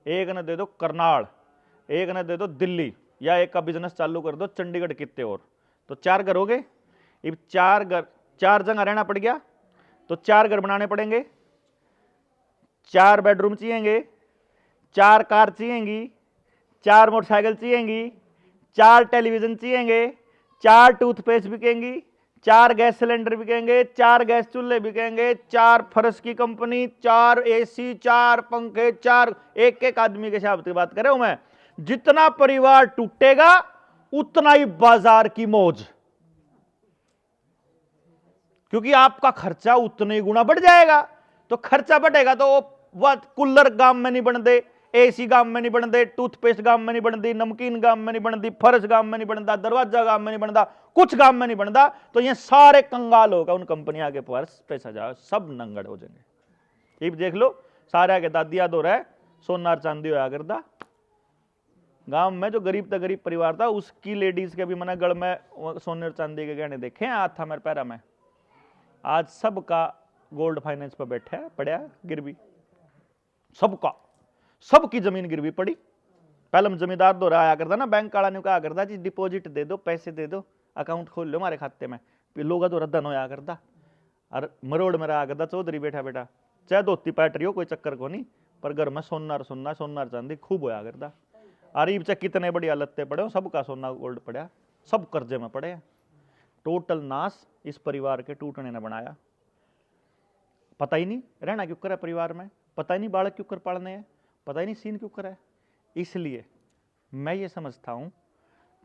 एक ने दे दो करनाल, एक ने दे दो दिल्ली, या एक का बिजनेस चालू कर दो चंडीगढ़ कितने और। तो 4 घर हो गए। अब 4 जगह रहना पड़ गया, तो 4 घर बनाने पड़ेंगे, 4 बेडरूम चाहिएंगे, 4 कार चाहिएंगी, 4 मोटरसाइकिल चाहिएंगी, 4 टेलीविजन चाहिएंगे, 4 टूथपेस्ट बिकेंगी, 4 गैस सिलेंडर बिकेंगे, 4 गैस चूल्हे बिकेंगे, 4 फर्श की कंपनी, 4 एसी, 4 पंखे, 4 एक आदमी के हिसाब से बात कर रहा हूं मैं। जितना परिवार टूटेगा उतना ही बाजार की मौज, क्योंकि आपका खर्चा उतने ही गुना बढ़ जाएगा। तो खर्चा बढ़ेगा तो वह कूलर गांव में नहीं बन दे, एसी गांव में नहीं बन दे, टूथपेस्ट गांव में नहीं बन दी, नमकीन गांव में नहीं बन दी, फर्श गांव में नहीं बनता, दरवाजा गांव में नहीं बनता, कुछ गांव में नहीं बनता, तो ये सारे कंगाल होगा उन कंपनियों के पास पैसा जाओ, सब नंगड़ हो जाएंगे। ये देख लो, सारे के दादिया दो रहे सोनार चांदी होया करता। गांव में जो गरीब था, गरीब परिवार था, उसकी लेडीज के भी मैंने गढ़ में सोने और चांदी के गहने देखे हैं, आज था मेरे पैरा में। आज सबका गोल्ड फाइनेंस पर बैठा है, पड़ा गिरवी, सबका, सबकी जमीन गिरवी पड़ी। पहले जमींदार दो रहा आया करता ना, बैंक वाला ने कहा करता जी डिपॉजिट दे दो, पैसे दे दो, अकाउंट खोल लो हमारे खाते में, लोग तो रद्दन होया करता। और मरोड़ में रहा करता चौधरी बैठा बैठा, चाहे धोती पैटरी हो कोई चक्कर को नहीं, पर घर में सोनार चांदी खूब होया करता। अरीब चाहे कितने बड़ी लत्ते पड़े हो, सबका सोना गोल्ड पड़ा, सब कर्जे में पड़े। टोटल नाश इस परिवार के टूटने ने बनाया। पता ही नहीं रहना क्यों करे परिवार में, पता ही नहीं बालक क्यों कर पालने हैं, पता ही नहीं सीन क्यों करे। इसलिए मैं ये समझता हूं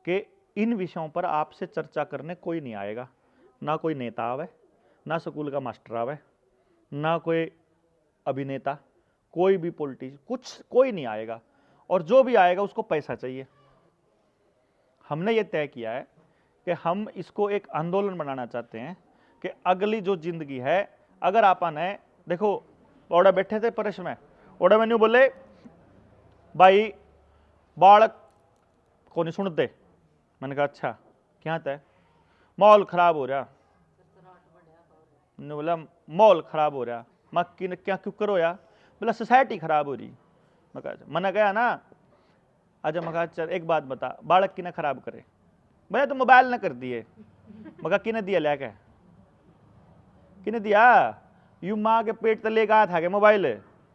कि इन विषयों पर आपसे चर्चा करने कोई नहीं आएगा, ना कोई नेता आवे, ना स्कूल का मास्टर आवे, ना कोई अभिनेता, कोई भी पॉलिटिशियन, कुछ कोई नहीं आएगा। और जो भी आएगा उसको पैसा चाहिए। हमने ये तय किया है कि हम इसको एक आंदोलन बनाना चाहते हैं कि अगली जो जिंदगी है, अगर आपन है, देखो ओडा बैठे थे परस में, ओडा मैंने बोले भाई बालक को नहीं सुनते। मैंने कहा अच्छा क्या तय, माहौल खराब हो रहा। बोला माहौल खराब हो रहा, मक्की ने क्या क्यों करो यार, बोला सोसाइटी खराब हो रही। मैंने कहा ना अच्छा, मैं कहा चल एक बात बता, बालक की ना खराब करे। मैंने तो मोबाइल ना कर दिए। मगर किने दिया लेके, किने दिया, यू माँ के पेट तले का था के मोबाइल,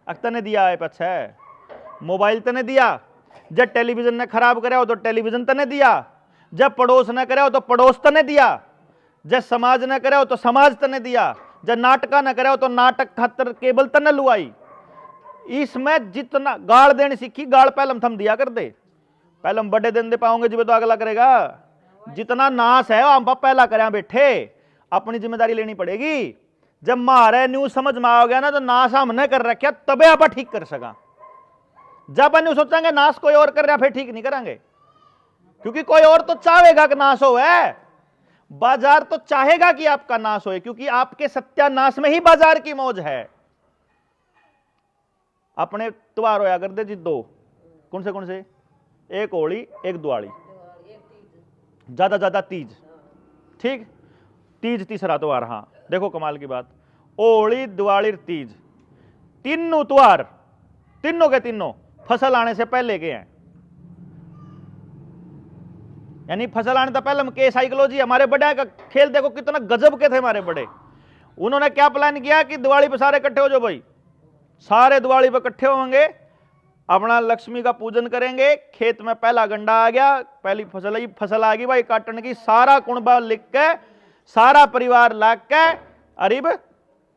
अख्तर ने दिया है पछे मोबाइल तने दिया। जब टेलीविजन ने खराब करे हो तो टेलीविजन तने दिया, जब पड़ोस ने करे हो तो पड़ोस तने दिया, जब समाज ने करे हो तो समाज तने दिया, जब नाटका न करे हो तो नाटक खातर केबल तने लुआई। इसमें जितना गाड़ देने सीखी, गाड़ पहलम थम दिया कर दे, पहलम बड़े दिन दे पाओगे जिब तो अगला करेगा। जितना नाश है हम पहला करें बैठे, अपनी जिम्मेदारी लेनी पड़ेगी। जब मारे न्यूज समझ में आ गया ना तो नाश हमने कर रखा, तबे आप ठीक कर सका। जब अपन सोचेंगे नाश कोई और कर रहा, फिर ठीक नहीं करेंगे, क्योंकि कोई और तो चाहेगा कि नाश हो, है बाजार तो चाहेगा कि आपका नाश हो, क्योंकि आपके सत्यानाश में ही बाजार की मौज है। अपने त्योहार होया कर दे जी दो, कौन से, एक होली एक दिवाली, ज्यादा तीज, ठीक, तीज तीसरा त्योहार। हाँ देखो कमाल की बात, होली दिवाली तीज तीनों त्योहार, तीनों के तीनों फसल आने से पहले के हैं। यानी फसल आने से पहले के साइकोलॉजी, हमारे बड़े का खेल देखो कितना गजब के थे हमारे बड़े। उन्होंने क्या प्लान किया कि दिवाली पे सारे इकट्ठे हो जाओ भाई, सारे दिवाली पे इकट्ठे होंगे, अपना लक्ष्मी का पूजन करेंगे। खेत में पहला गंडा आ गया, पहली फसल आ गई भाई काटने की, सारा कुणबा लिख के सारा परिवार लाग के अरीब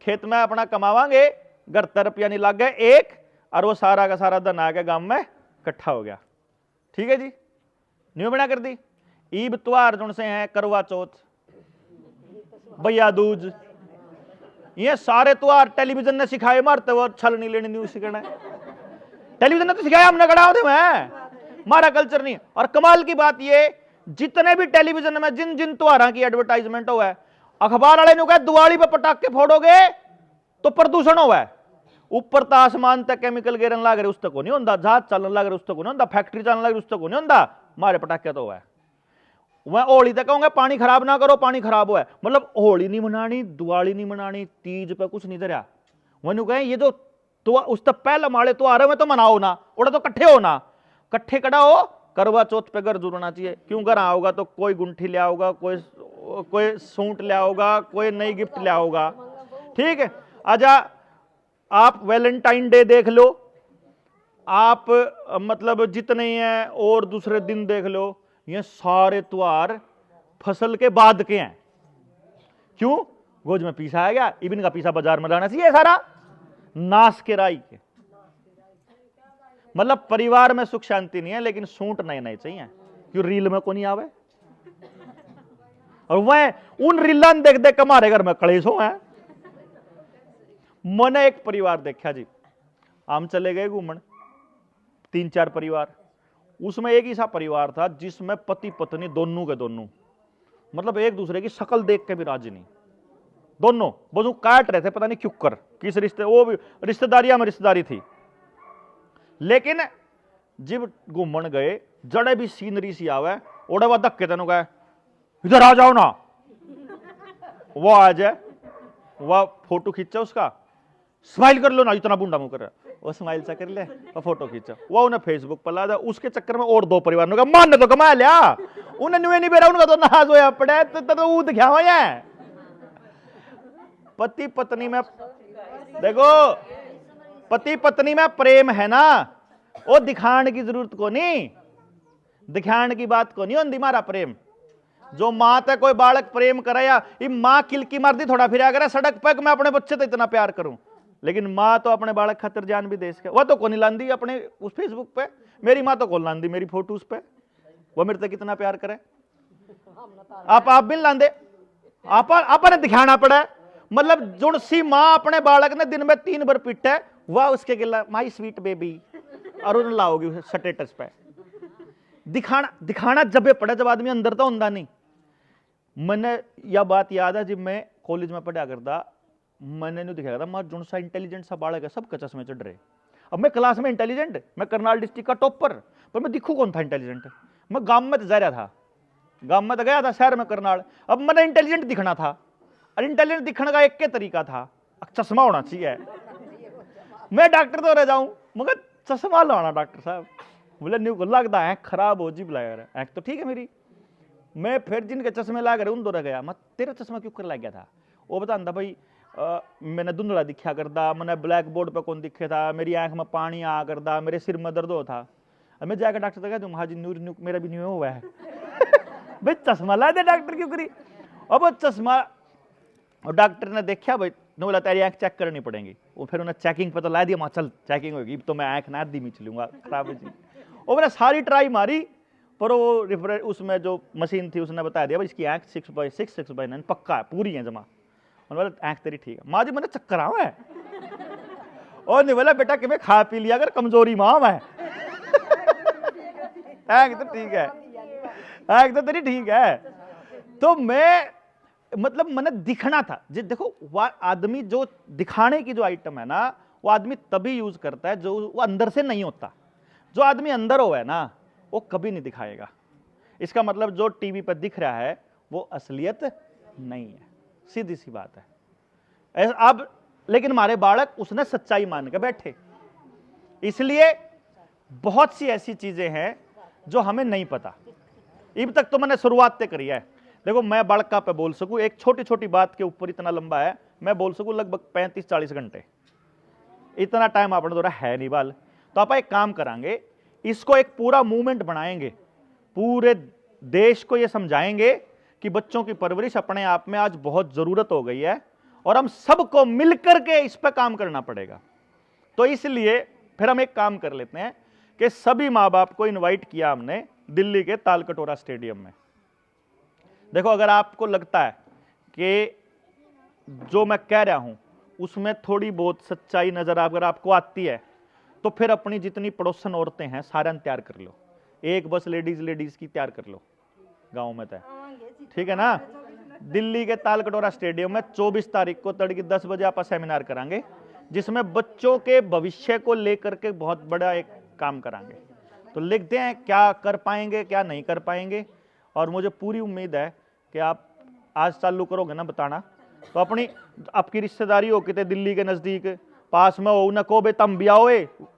खेत में अपना कमावांगे, घर तरफ यानी लाग गए एक, और वो सारा का सारा धन आ गया गांव में इकट्ठा हो गया। ठीक है जी, न्यू बना कर दी। ईब त्योहार जो से हैं, करवा चौथ, भैया दूज, ये सारे त्योहार टेलीविजन ने सिखाए, मारते वो छल नहीं लेनी न्यूज सिखाना है, टेलीविजन ने तो सिखाया, हमने कड़ा होते में हमारा कल्चर नहीं। और कमाल की बात ये, जितने भी टेलीविजन में जिन जिन त्योहारों की एडवर्टाइजमेंट हुआ है, अखबार वाले ने कहा दिवाली पे पटाखे फोड़ोगे तो प्रदूषण हुआ है, ऊपर तो आसमान तक केमिकल गिरन लग रहे उस तक को नहीं होता, जहाज चलन लग रहे उस तक को नहीं होता, फैक्ट्री चलन लग रही उस तक को नहीं होता, मारे पटाखे तो हुआ है। वह होली तक कहूंगा पानी खराब ना करो, पानी खराब हुआ है, मतलब होली नहीं मनानी, दिवाली नहीं मनानी, तीज पे कुछ नहीं धरा। वह कहें ये जो तो उस तक पहले माले तो आ रहे में तो मनाओ ना, उड़ा तो कट्ठे हो ना, कट्ठे कड़ा हो, करवा चौथ पे घर जुड़ना चाहिए। क्यों घर आओगा तो कोई गुंठी ले आओगा, कोई सूट ले आओगा, कोई नई गिफ्ट ले आओगा। ठीक है, आजा आप वैलेंटाइन डे देख लो, आप मतलब जितने हैं और दूसरे दिन देख लो, ये सारे त्योहार फसल के बाद के हैं। क्यों? गोज में पीसा आ गया, इबन का पीसा बाजार में लाना चाहिए सारा, नाश के राई के। मतलब परिवार में सुख शांति नहीं है, लेकिन सूंट नए नए चाहिए, क्यों रील में को नहीं आवे। और वह उन रीला देख देख के हमारे घर में कलेश हो है। मैंने एक परिवार देखा जी, हम चले गए घूमन, 3-4 परिवार, उसमें एक ही सा परिवार था जिसमें पति पत्नी दोनों के दोनों मतलब एक दूसरे की शक्ल देख के भी राजी नहीं, दोनों बस काट रहे थे, पता नहीं क्यों कर, किस रिश्ते, वो भी रिश्तेदारियां में रिश्तेदारी थी। लेकिन जब घूमन गए, जड़े भी सीनरी सी आवे, ओडे वह धक्के तेन कहे इधर आ जाओ ना, वो आ जाए, वह फोटो खींचा, उसका स्माइल कर लो ना, इतना बुंडा मुंह कर रहा, वो स्माइल सा कर ले और फोटो खींचा, वो उन्हें फेसबुक पर ला दिया। उसके चक्कर में और 2 परिवार ने कहा मान ने तो कमा लिया, उन्हें नुए नहीं बेरा, उनका तो नाज होया पड़ा, तो वो दिखा हुआ है। पति पत्नी में देखो, पति पत्नी में प्रेम है ना, वो दिखाने की जरूरत को नहीं, दिखाने की बात को नहीं होती मारा प्रेम। जो मां तक कोई बालक प्रेम करे, या मां किलकी मार दी थोड़ा फिर करे सड़क पर, मैं अपने बच्चे तो इतना प्यार करूं, लेकिन मां तो अपने बालक खातिर जान भी दे सके। वह तो कौन लांदी अपने उस फेसबुक पे, मेरी मां तो कौन लांदी मेरी फोटो उस पे, वो मेरे तक कितना प्यार करे। आप भी लांदे, आपने दिखाना पड़ा। मतलब जुड़ सी मां अपने बालक ने दिन में 3 बार पीटा है, वह उसके गिला माई स्वीट बेबी, और उन्हें लाओगी स्टेटस पे। दिखाना जब पड़ा, जब आदमी अंदर तो होता नहीं। मैंने यह बात याद है, जब मैं कॉलेज में पढ़ा करता, मैंने नहीं दिखाया था, मैं जो सा इंटेलिजेंट सा बालक है, सब चश्मे चढ़ रहे। अब मैं क्लास में इंटेलिजेंट, मैं करनाल डिस्ट्रिक्ट का टॉपर, पर मैं दिखू कौन था इंटेलिजेंट। मैं गांव में तो जा रहा था, गांव में तो गया था शहर में करनाल, अब मैंने इंटेलिजेंट दिखना था। और इंटेलिजेंट दिखने का एक के तरीका था, चश्मा होना चाहिए। मैं डॉक्टर तो रह जाऊं, मगर चश्मा लाना डॉक्टर साहब, बोले न्यू लगता है खराब हो जी, बुलाया रहा तो ठीक है मेरी। मैं फिर जिनके चश्मे ला कर उन दो रह गया, मैं तेरा चश्मा क्यों कर लग गया था। वो बताता भाई मैंने धुंधला दिखा करता, मैंने ब्लैक बोर्ड पे कौन दिखे था, मेरी आंख में पानी आ करता, मेरे सिर में दर्द हो था। अब मैं जाकर डॉक्टर से कहता हूँ हाजी न्यू मेरा भी न्यू हुआ है। भाई चश्मा ला दे डॉक्टर क्यों करी। अब वो चश्मा, और डॉक्टर ने देखा भाई ने बोला तेरी आंख चेक करनी पड़ेगी। वो फिर उन्हें चेकिंग पे तो ला दिया, चल चेकिंग होगी तो मैं आंख ना दी मिच लूंगा खराब जी। और मैंने सारी ट्राई मारी, पर वो उसमें जो मशीन थी उसने बता दिया भाई इसकी आंख 6/6 6/9 पक्का है, पूरी है जमा। बोला आंख तेरी ठीक है। माँ जी मैंने चक्कर आवा है, और नहीं बोला बेटा कि मैं खा पी लिया अगर कमजोरी माँ है। आंख तो ठीक है, आंख तो तेरी ठीक है। तो मैं मतलब मैंने दिखना था जी। देखो वह आदमी जो दिखाने की जो आइटम है ना, वो आदमी तभी यूज करता है जो वो अंदर से नहीं होता। जो आदमी अंदर हो है ना, वो कभी नहीं दिखाएगा। इसका मतलब जो टीवी पर दिख रहा है वो असलियत नहीं है, सीधी सी बात है। अब लेकिन हमारे बालक उसने सच्चाई मान के बैठे, इसलिए बहुत सी ऐसी चीजें हैं जो हमें नहीं पता। अब तक तो मैंने शुरुआत से करी है। देखो मैं बालका पे बोल सकूं, एक छोटी छोटी बात के ऊपर इतना लंबा है, मैं बोल सकूं लगभग 35-40 घंटे। इतना टाइम अपने द्वारा है नहीं बाल। तो आप एक काम करांगे, इसको एक पूरा मूवमेंट बनाएंगे, पूरे देश को ये समझाएंगे कि बच्चों की परवरिश अपने आप में आज बहुत जरूरत हो गई है, और हम सबको मिलकर के इस पर काम करना पड़ेगा। तो इसलिए फिर हम एक काम कर लेते हैं कि सभी माँ बाप को इनवाइट किया हमने दिल्ली के तालकटोरा स्टेडियम में। देखो अगर आपको लगता है कि जो मैं कह रहा हूं उसमें थोड़ी बहुत सच्चाई नजर अगर आपको आती है, तो फिर अपनी जितनी पड़ोसन औरतें हैं सारा तैयार कर लो, एक बस लेडीज की तैयार कर लो गांव में तय, ठीक है ना। दिल्ली के तालकटोरा स्टेडियम में 24 तारीख को तड़के 10 बजे आप सेमिनार करांगे, जिसमें बच्चों के भविष्य को लेकर के बहुत बड़ा एक काम करांगे। तो लिखते हैं क्या कर पाएंगे क्या नहीं कर पाएंगे, और मुझे पूरी उम्मीद है कि आप आज चालू करोगे ना बताना, तो अपनी आपकी रिश्तेदारी हो कितने दिल्ली के नजदीक पास में हो, न को बे तम भी आओ,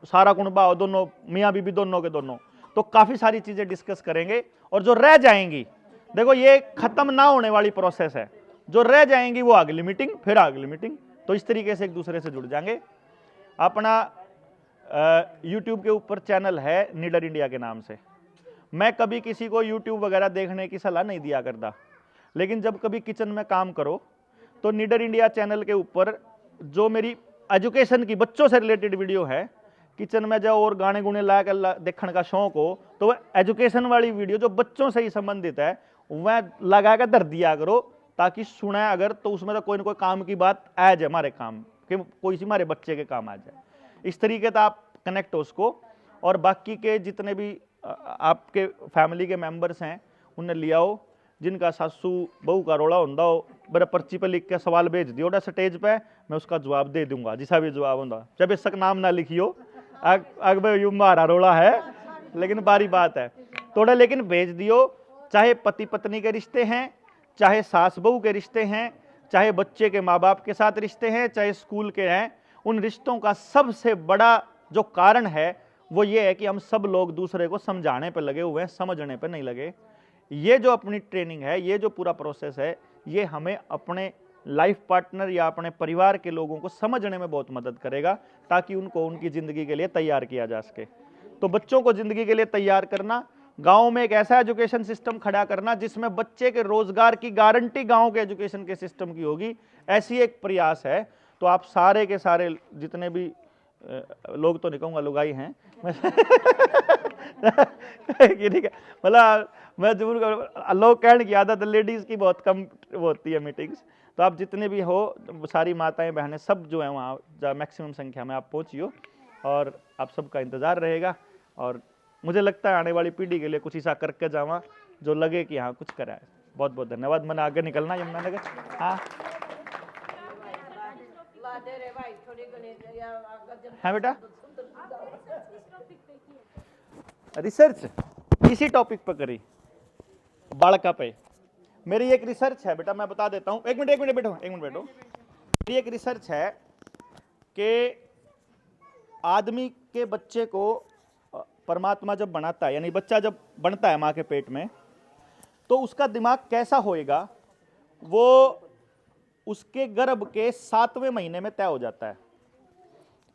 सारा कुनबा हो, दोनों मियाँ बीबी दोनों के दोनों, तो काफी सारी चीजें डिस्कस करेंगे। और जो रह जाएंगी, देखो ये खत्म ना होने वाली प्रोसेस है, जो रह जाएंगी वो अगली मीटिंग, फिर अगली मीटिंग, तो इस तरीके से एक दूसरे से जुड़ जाएंगे। अपना YouTube के ऊपर चैनल है निडर इंडिया के नाम से। मैं कभी किसी को YouTube वगैरह देखने की सलाह नहीं दिया करता, लेकिन जब कभी किचन में काम करो तो नीडर इंडिया चैनल के ऊपर जो मेरी एजुकेशन की बच्चों से रिलेटेड वीडियो है, किचन में जाओ और गाने गुने ला कर देखने का शौक हो तो वह एजुकेशन वाली वीडियो जो बच्चों से ही संबंधित है वह लगा कर धर दिया करो, ताकि सुने अगर तो उसमें तो कोई ना कोई काम की बात आ जाए, हमारे काम कि कोई सी हमारे बच्चे के काम आ जाए। इस तरीके से आप कनेक्ट हो उसको। और बाकी के जितने भी आपके फैमिली के मेंबर्स हैं उन्हें ले आओ, जिनका सासू बहू का रोड़ा होता हो मेरे पर्ची पर लिख के सवाल भेज दियो स्टेज पे, मैं उसका जवाब दे दूंगा, जिसा भी जवाब होगा। जब बेशक नाम ना लिखियो, अग यू मारा रोड़ा है, लेकिन बारी बात है थोड़ा, लेकिन भेज दियो। चाहे पति पत्नी के रिश्ते हैं, चाहे सास बहू के रिश्ते हैं, चाहे बच्चे के माँ बाप के साथ रिश्ते हैं, चाहे स्कूल के हैं, उन रिश्तों का सबसे बड़ा जो कारण है वो ये है कि हम सब लोग दूसरे को समझाने पर लगे हुए हैं, समझने पर नहीं लगे। ये जो अपनी ट्रेनिंग है, ये जो पूरा प्रोसेस है, ये हमें अपने लाइफ पार्टनर या अपने परिवार के लोगों को समझने में बहुत मदद करेगा, ताकि उनको उनकी ज़िंदगी के लिए तैयार किया जा सके। तो बच्चों को ज़िंदगी के लिए तैयार करना, गांव में एक ऐसा एजुकेशन सिस्टम खड़ा करना जिसमें बच्चे के रोजगार की गारंटी गांव के एजुकेशन के सिस्टम की होगी, ऐसी एक प्रयास है। तो आप सारे के सारे जितने भी लोग तो नहीं कहूँगा, लुगाई हैं ठीक है, मतलब मैं जरूर लोग कहने की आदत, लेडीज़ की बहुत कम होती है मीटिंग्स। तो आप जितने भी हो, सारी माताएं बहनें सब जो हैं वहाँ मैक्सिमम संख्या में आप पहुँचियो, और आप सबका इंतज़ार रहेगा। और मुझे लगता है आने वाली पीढ़ी के लिए कुछ ऐसा करके जावा जो लगे कि हाँ कुछ करा है। बहुत बहुत धन्यवाद। मैंने आगे निकलना यमुनानगर। हाँ हाँ बेटा, रिसर्च इसी टॉपिक पर करी, बालका पे। मेरी एक रिसर्च है बेटा, मैं बता देता हूँ। एक मिनट बैठो। मेरी एक रिसर्च है कि आदमी के बच्चे को परमात्मा जब बनाता है, यानी बच्चा जब बनता है माँ के पेट में, तो उसका दिमाग कैसा होएगा वो उसके गर्भ के 7वें महीने में तय हो जाता है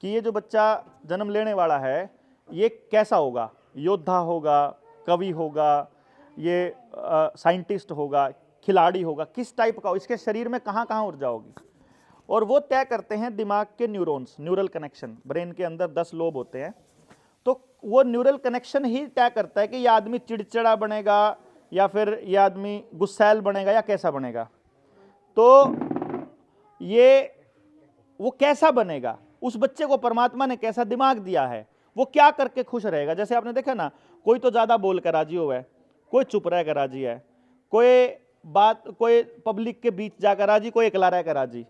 कि ये जो बच्चा जन्म लेने वाला है ये कैसा होगा, योद्धा होगा, कवि होगा, ये साइंटिस्ट होगा, खिलाड़ी होगा, किस टाइप का, इसके शरीर में कहाँ कहाँ ऊर्जा होगी। और वो तय करते हैं दिमाग के न्यूरॉन्स, न्यूरल कनेक्शन। ब्रेन के अंदर 10 लोब होते हैं, तो वो न्यूरल कनेक्शन ही तय करता है कि ये आदमी चिड़चिड़ा बनेगा या फिर ये आदमी गुस्सैल बनेगा या कैसा बनेगा। तो ये वो कैसा बनेगा, उस बच्चे को परमात्मा ने कैसा दिमाग दिया है, वो क्या करके खुश रहेगा। जैसे आपने देखा ना, कोई तो ज़्यादा बोल कर राजी हुआ है, कोई चुप रह कर राजी है, कोई पब्लिक के बीच जाकर राजी, कोई अकेला रह कर राजी,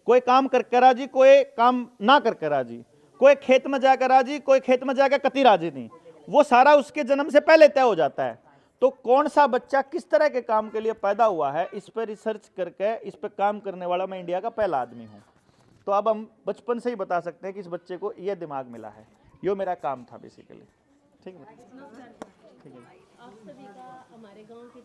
कोई काम करके राजी, कोई काम ना करके राजी, कोई खेत में जाकर राजी, कोई खेत में जाकर कति राजी नहीं। वो सारा उसके जन्म से पहले तय हो जाता है। तो कौन सा बच्चा किस तरह के काम के लिए पैदा हुआ है, इस पर रिसर्च करके इस पर काम करने वाला मैं इंडिया का पहला आदमी हूँ। तो अब हम बचपन से ही बता सकते हैं कि इस बच्चे को ये दिमाग मिला है। ये मेरा काम था बेसिकली। ठीक है, ठीक है। आप सभी का हमारे गांव के